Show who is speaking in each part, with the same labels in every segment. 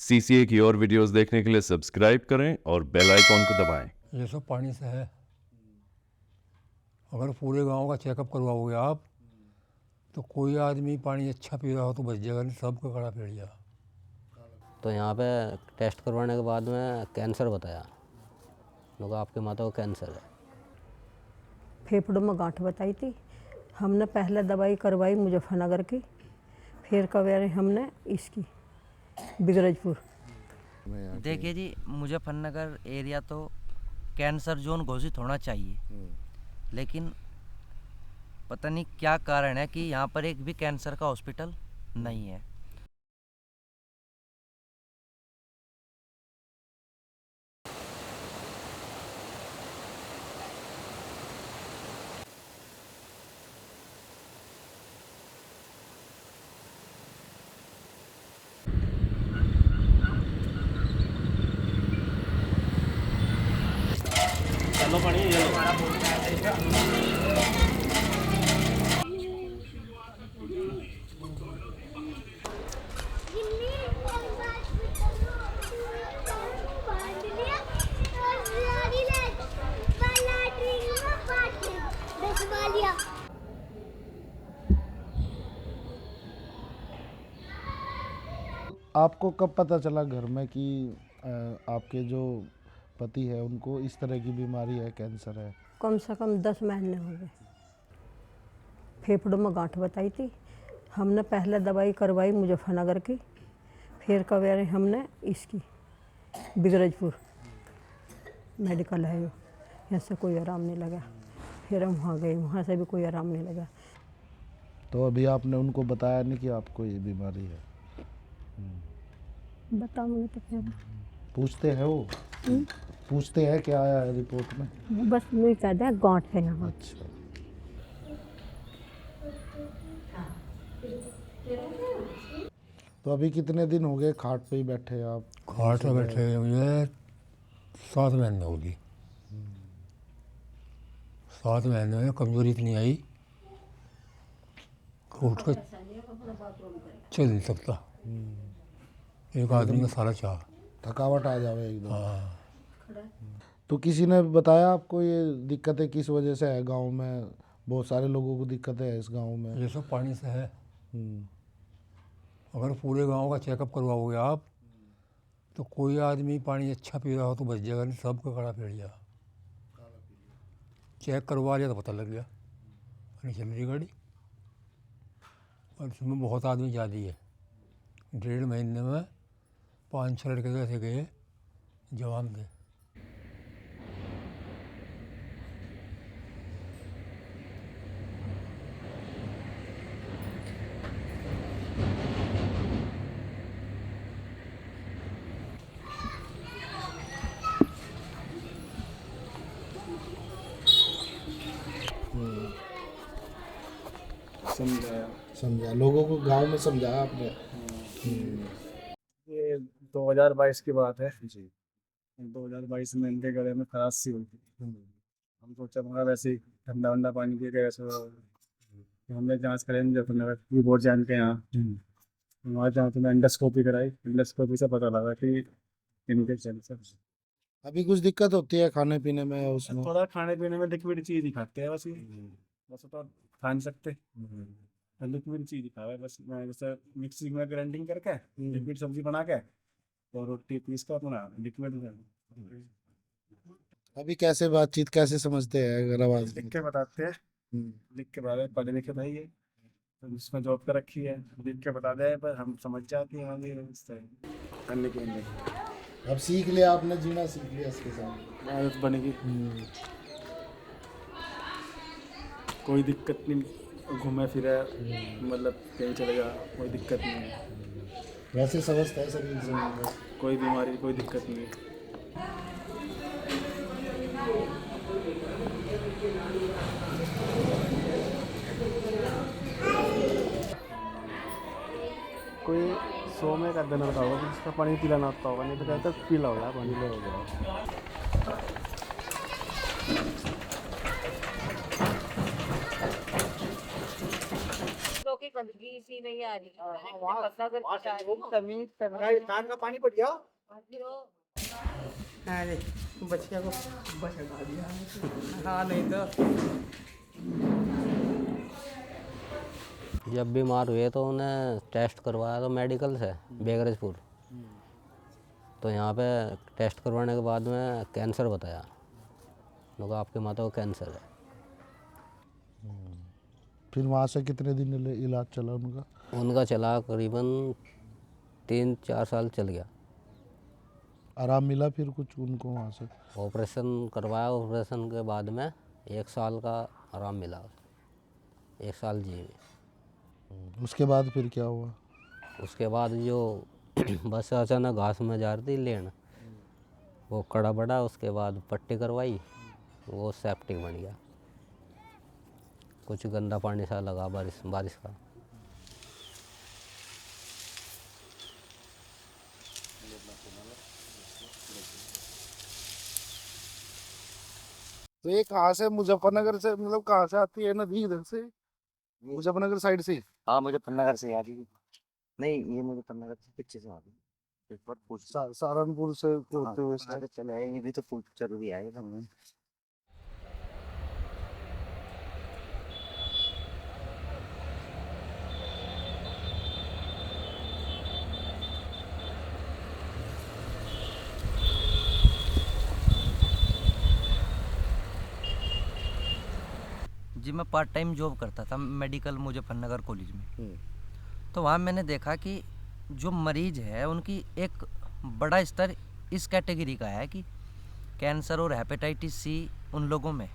Speaker 1: CCA की और videos देखने के लिए सब्सक्राइब करें और बेल आइकॉन को दबाएं।
Speaker 2: ये सब पानी से है। अगर पूरे गांव का चेकअप करवाओगे आप तो कोई आदमी पानी अच्छा पी रहा हो तो बच जाएगा, नहीं सबका काला पड़ जाएगा।
Speaker 3: तो यहाँ पे टेस्ट करवाने के बाद में कैंसर बताया, लोग आपके माता को कैंसर है।
Speaker 4: फेफड़ों में गांठ बताई थी। हमने पहले दवाई करवाई मुजफ्फरनगर की, फिर करवाई हमने इसकी बिगरजपुर।
Speaker 5: देखिए जी, मुजफ्फरनगर एरिया तो कैंसर जोन घोषित होना चाहिए, लेकिन पता नहीं क्या कारण है कि यहाँ पर एक भी कैंसर का हॉस्पिटल नहीं है।
Speaker 6: आपको कब पता चला घर में कि आपके जो पति है उनको इस तरह की बीमारी है, कैंसर है?
Speaker 4: कम से कम 10 महीने हो गए। फेफड़ों में गांठ बताई थी। हमने पहले दवाई करवाई मुजफ्फरनगर की, फिर करवाई हमने इसकी बिगरजपुर मेडिकल है, यहाँ से कोई आराम नहीं लगा। फिर हम वहाँ गए, वहाँ से भी कोई आराम नहीं लगा।
Speaker 6: तो अभी आपने उनको बताया नहीं कि आपको ये बीमारी है?
Speaker 4: बताऊँगी तो फिर
Speaker 6: पूछते हैं वो? पूछते हैं क्या आया है रिपोर्ट में?
Speaker 4: बस नहीं कहते हैं गांठ है यहाँ।
Speaker 6: अच्छा। तो अभी कितने दिन हो गए खाट पे ही बैठे आप?
Speaker 2: खाट पे बैठे मुझे 7 महीने होगी। 7 महीने में कमजोरी इतनी आई कि उठ कर चल नहीं सकता। एक आदमी का सारा चाह।
Speaker 6: थकावट आ जावे एकदम।
Speaker 2: हाँ,
Speaker 6: तो किसी ने बताया आपको ये दिक्कतें किस वजह से है? गांव में बहुत सारे लोगों को दिक्कतें हैं इस गांव में।
Speaker 2: ये सब पानी से है।
Speaker 6: हम्म।
Speaker 4: अगर पूरे गांव का चेकअप करवाओगे आप तो कोई आदमी पानी अच्छा पी रहा हो तो बच जाएगा, नहीं सबका काला पड़ जाएगा। चेक करवा लिया तो पता लग गया, नहीं चल रही गाड़ी। और इसमें बहुत आदमी ज़्यादा है। 1.5 महीने में 5-6 लड़के ऐसे गए जवान थे।
Speaker 6: समझा, लोगों को गांव में समझाया आपने?
Speaker 7: ये 2022 की बात है जी। 2022 में इनके गले में खराश सी हुई थी। हम सोचा हमारा वैसे ही ठंडा वंडा पानी पी के वैसे हमने जांच कराई मुजफ्फरनगर रिपोर्ट जान के यहाँ। वहाँ जहाँ तो मैं एंडोस्कोपी कराई, एंडोस्कोपी से पता लगा कि इनके कैंसर।
Speaker 6: अभी कुछ दिक्कत होती है खाने पीने में उसमें?
Speaker 7: थोड़ा खाने पीने में लिक्विड चीज़ ही खाते हैं बस। बस तो खा नहीं सकते, लिक्विड चीज़ ही खा रहे बस। मैं जैसे मिक्सिंग में ग्राइंडिंग करके लिक्विड सब्जी बना के और रोटी पीस का अपना लिक्विड।
Speaker 6: अभी कैसे बातचीत कैसे समझते हैं अगर आवाज?
Speaker 7: लिख के बताते हैं, लिख के बता पढ़े लिखे भाई है तो उसमें जॉब कर रखी है, लिख के बता दे पर हम समझ जाते हैं आगे करने के लिए।
Speaker 6: अब सीख लिया आपने, जीना सीख लिया इसके साथ,
Speaker 7: आदत बनेगी। कोई दिक्कत नहीं, घूमे फिरे मतलब कहीं चलेगा कोई दिक्कत नहीं है।
Speaker 6: वैसे समझता है शरीर से,
Speaker 7: कोई बीमारी कोई दिक्कत नहीं। कोई 100 में का दिन होता होगा जिसका पानी पिलाना आता होगा, नहीं तो कहते पीला हो गया पानी ले हो गया।
Speaker 8: बदगी सी नहीं आ रही मैंने पता कर बचा रही हूँ।
Speaker 7: तमीज कान का पानी पड़ गया।
Speaker 8: अरे बच्चिया को बचा दिया। हाँ नहीं तो
Speaker 3: जब बीमार हुए तो उन्हें टेस्ट करवाया तो मेडिकल से बेगरजपुर। तो यहाँ पे टेस्ट करवाने के बाद में कैंसर बताया, लोग आपके माता को कैंसर है।
Speaker 6: फिर वहाँ से कितने दिन इलाज चला उनका?
Speaker 3: उनका चला करीबन 3-4 साल चल गया।
Speaker 6: आराम मिला फिर कुछ उनको वहाँ से?
Speaker 3: ऑपरेशन करवाया, ऑपरेशन के बाद में 1 साल का आराम मिला, 1 साल जी।
Speaker 6: उसके बाद फिर क्या हुआ?
Speaker 3: उसके बाद जो बस अचानक घास में जा रही थी लेन, वो कड़ा बढ़ा, उसके बाद पट्टी करवाई, वो सेप्टिक बन गया, कुछ गंदा पानी सा लगा बारिश का।
Speaker 6: तो ये कहाँ से, मुजफ्फरनगर से, मतलब कहाँ से आती है नदी? इधर से मुजफ्फरनगर साइड से?
Speaker 9: हाँ मुजफ्फरनगर से आ रही है। नहीं ये मुजफ्फरनगर से पीछे से आ रही है। एक बार पूछ
Speaker 6: सहारनपुर से होते हुए
Speaker 9: हाँ, चले आए, ये भी तो पूछ जरूरी है हमने।
Speaker 5: जी मैं पार्ट टाइम जॉब करता था मेडिकल मुजफ्फरनगर कॉलेज में। तो वहाँ मैंने देखा कि जो मरीज है उनकी एक बड़ा स्तर इस कैटेगरी का है कि कैंसर और हेपेटाइटिस सी उन लोगों में है।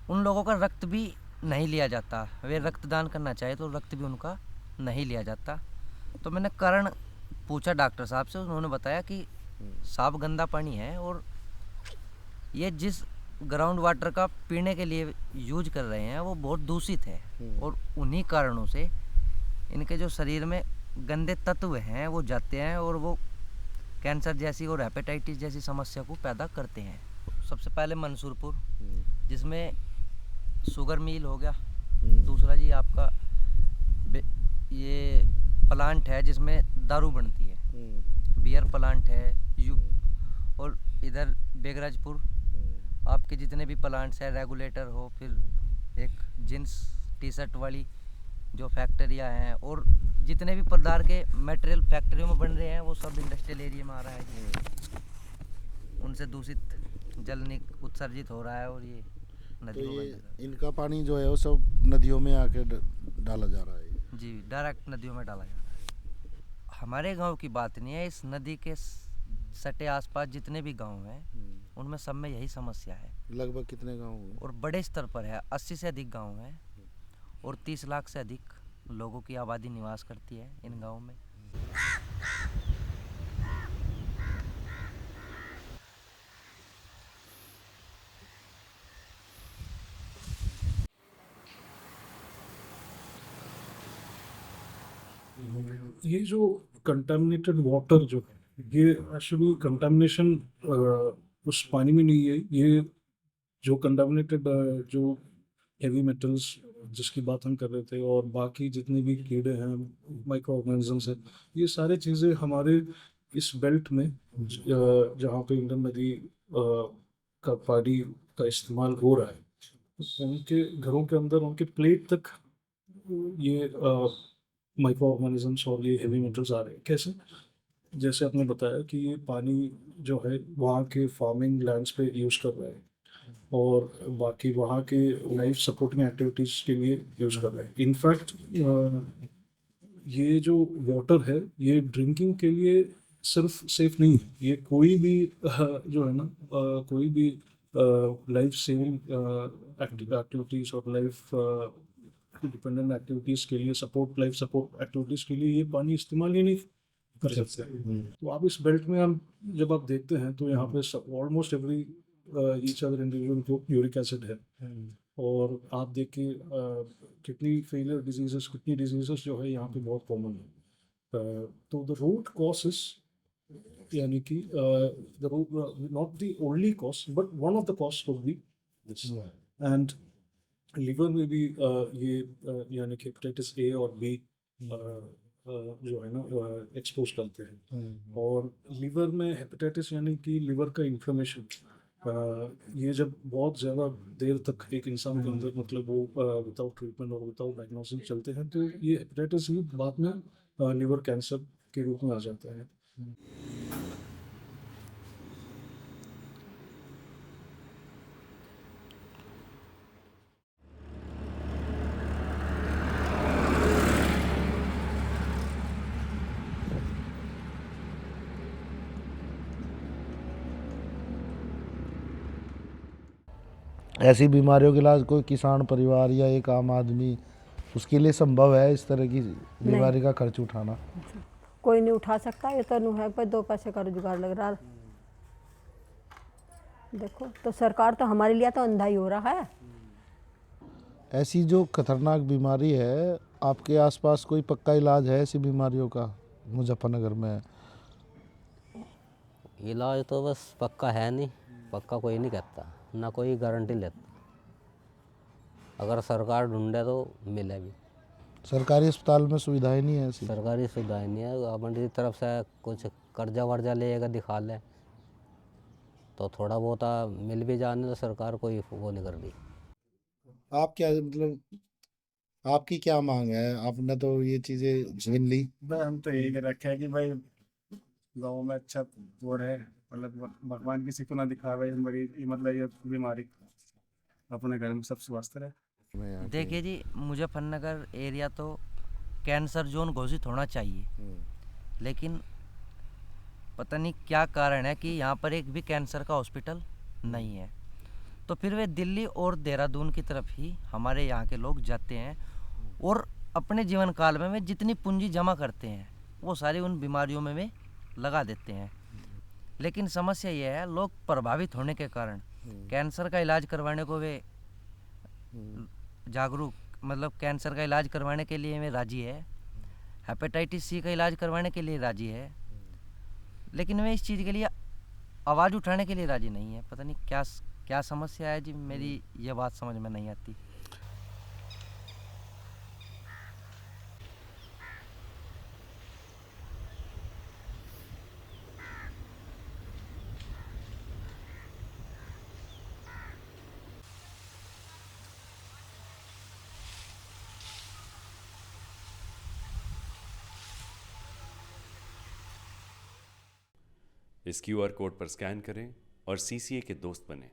Speaker 5: उन लोगों का रक्त भी नहीं लिया जाता, वे रक्तदान करना चाहे तो रक्त भी उनका नहीं लिया जाता। तो मैंने कारण पूछा डॉक्टर साहब से, उन्होंने बताया कि साफ गंदा पानी है और ये जिस ग्राउंड वाटर का पीने के लिए यूज कर रहे हैं वो बहुत दूषित है और उन्हीं कारणों से इनके जो शरीर में गंदे तत्व हैं वो जाते हैं और वो कैंसर जैसी और हेपेटाइटिस जैसी समस्या को पैदा करते हैं। सबसे पहले मंसूरपुर, जिसमें शुगर मिल हो गया। दूसरा जी आपका ये प्लांट है जिसमें दारू बनती है, बियर प्लांट है और इधर बेगराजपुर आपके जितने भी प्लांट्स है, रेगुलेटर हो, फिर एक जींस टी शर्ट वाली जो फैक्ट्रियाँ हैं और जितने भी प्रकार के मटेरियल फैक्ट्रियों में बन रहे हैं वो सब इंडस्ट्रियल एरिया में आ रहा है। उनसे दूषित जल उत्सर्जित हो रहा है और ये नदियों में
Speaker 6: इनका पानी जो है वो सब नदियों में आके डाला जा रहा है।
Speaker 5: जी डायरेक्ट नदियों में डाला जा रहा है। हमारे गांव की बात नहीं है, इस नदी के सटे आसपास जितने भी गांव हैं उनमें सब में यही समस्या है।
Speaker 6: लगभग कितने गांव हुए?
Speaker 5: और बड़े स्तर पर है, 80 से अधिक गांव हैं और 30 लाख से अधिक लोगों की आबादी निवास करती है इन गांवों में।
Speaker 10: ये जो कंटामिनेटेड वाटर जो है, ये एक्चुअली कंटामिनेशन उस पानी में नहीं है। ये जो कंटामिनेटेड जो हेवी मेटल्स जिसकी बात हम कर रहे थे और बाकी जितने भी कीड़े हैं, माइक्रो ऑर्गेनिजम्स हैं, ये सारी चीज़ें हमारे इस बेल्ट में जहाँ पे इंडन नदी का पानी का इस्तेमाल हो रहा है, उनके घरों के अंदर, उनके प्लेट तक ये माइक्रो ऑर्गेनिजम्स और ये हेवी मेटल्स आ रहे हैं। कैसे? जैसे आपने बताया कि ये पानी जो है वहाँ के फार्मिंग लैंड्स पे यूज़ कर रहे हैं और बाकी वहाँ के लाइफ सपोर्टिंग एक्टिविटीज़ के लिए यूज़ कर रहे हैं। इनफैक्ट ये जो वाटर है ये ड्रिंकिंग के लिए सिर्फ सेफ नहीं है, ये कोई भी जो है ना कोई भी लाइफ सेविंग एक्टिविटीज़ और लाइफ डिपेंडेंट एक्टिविटीज़ के लिए, लाइफ सपोर्ट एक्टिविटीज़ के लिए ये पानी इस्तेमाल ही नहीं कर सकते। तो आप इस बेल्ट में हम जब आप देखते हैं तो यहाँ पे almost every each other individual को यूरिक एसिड है और आप देखिए kidney failure diseases, kidney diseases जो है यहाँ पे बहुत कॉमन है। तो द रूट कॉजेस यानी कि the root not the only cause but one of the cause would be this. And liver में भी ये यानी कि हेपेटाइटिस ए और बी जो है ना एक्सपोज करते हैं। और लिवर में हेपेटाइटिस यानी कि लिवर का इन्फ्लेमेशन, ये जब बहुत ज़्यादा देर तक एक इंसान के अंदर मतलब वो विदाउट ट्रीटमेंट और विदाउट डायग्नोसिस चलते हैं, तो ये हेपेटाइटिस भी बाद में लिवर कैंसर के रूप में आ जाता है।
Speaker 6: ऐसी बीमारियों के इलाज कोई किसान परिवार या एक आम आदमी उसके लिए संभव है इस तरह की बीमारी का खर्च उठाना?
Speaker 4: कोई नहीं उठा सकता, ये तो है पर 2 पैसे का रोजगार लग रहा। देखो तो सरकार तो हमारे लिए तो अंधा ही हो रहा है।
Speaker 6: ऐसी जो खतरनाक बीमारी है, आपके आसपास कोई पक्का इलाज है ऐसी बीमारियों का मुजफ्फरनगर में?
Speaker 3: इलाज तो बस पक्का है नहीं, पक्का कोई नहीं कहता, ना कोई गारंटी लेता। अगर सरकार ढूंढे तो मिले भी।
Speaker 6: सरकारी अस्पताल में सुविधाएं नहीं है ऐसी?
Speaker 3: सरकारी सुविधाएं नहीं है, अपनी तरफ से कुछ कर्जा वर्जा लेगा दिखा ले तो थोड़ा बहुत मिल भी जाने, तो सरकार कोई वो नहीं कर रही।
Speaker 6: आप क्या मतलब आपकी क्या मांग है? आपने तो ये चीजें झेल ली।
Speaker 7: भाई हम तो यही रखे है कि भाई गाँव में अच्छा वो रहे, मतलब भगवान किसी को ना दिखावे मरीज, मतलब ये बीमारी, अपने घर में सब स्वस्थ रहे।
Speaker 5: देखिए जी, मुजफ्फरनगर एरिया तो कैंसर जोन घोषित होना चाहिए, लेकिन पता नहीं क्या कारण है कि यहाँ पर एक भी कैंसर का हॉस्पिटल नहीं है। तो फिर वे दिल्ली और देहरादून की तरफ ही हमारे यहाँ के लोग जाते हैं और अपने जीवन काल में वे जितनी पूंजी जमा करते हैं वो सारी उन बीमारियों में वे लगा देते हैं। लेकिन समस्या ये है, लोग प्रभावित होने के कारण कैंसर का इलाज करवाने को वे जागरूक, मतलब कैंसर का इलाज करवाने के लिए वे राजी है, हेपेटाइटिस सी का इलाज करवाने के लिए राजी है, लेकिन वे इस चीज़ के लिए आवाज़ उठाने के लिए राजी नहीं है। पता नहीं क्या समस्या है जी, मेरी ये बात समझ में नहीं आती।
Speaker 1: इस QR कोड पर स्कैन करें और CCA के दोस्त बनें।